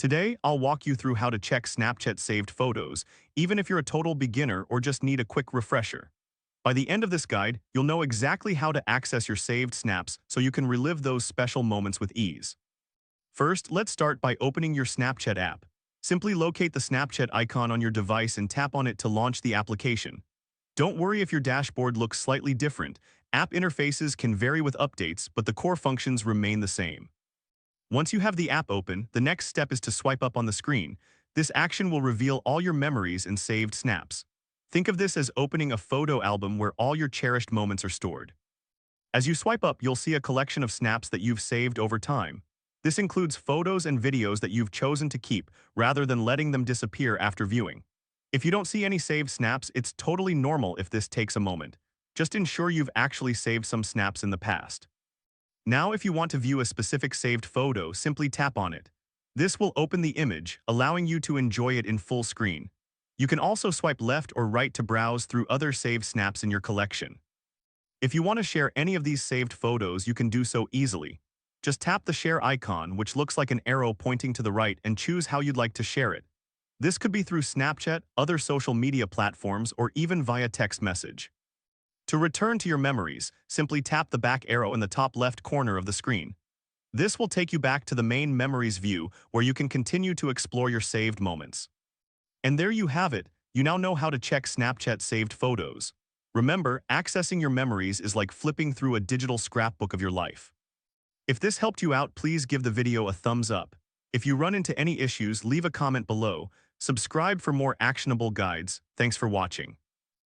Today, I'll walk you through how to check Snapchat saved photos, even if you're a total beginner or just need a quick refresher. By the end of this guide, you'll know exactly how to access your saved snaps so you can relive those special moments with ease. First, let's start by opening your Snapchat app. Simply locate the Snapchat icon on your device and tap on it to launch the application. Don't worry if your dashboard looks slightly different. App interfaces can vary with updates, but the core functions remain the same. Once you have the app open, the next step is to swipe up on the screen. This action will reveal all your memories and saved snaps. Think of this as opening a photo album where all your cherished moments are stored. As you swipe up, you'll see a collection of snaps that you've saved over time. This includes photos and videos that you've chosen to keep rather than letting them disappear after viewing. If you don't see any saved snaps, it's totally normal if this takes a moment. Just ensure you've actually saved some snaps in the past. Now, if you want to view a specific saved photo, simply tap on it. This will open the image, allowing you to enjoy it in full screen. You can also swipe left or right to browse through other saved snaps in your collection. If you want to share any of these saved photos, you can do so easily. Just tap the share icon, which looks like an arrow pointing to the right, and choose how you'd like to share it. This could be through Snapchat, other social media platforms, or even via text message. To return to your memories, simply tap the back arrow in the top left corner of the screen. This will take you back to the main memories view where you can continue to explore your saved moments. And there you have it. You now know how to check Snapchat saved photos. Remember, accessing your memories is like flipping through a digital scrapbook of your life. If this helped you out, please give the video a thumbs up. If you run into any issues, leave a comment below. Subscribe for more actionable guides. Thanks for watching.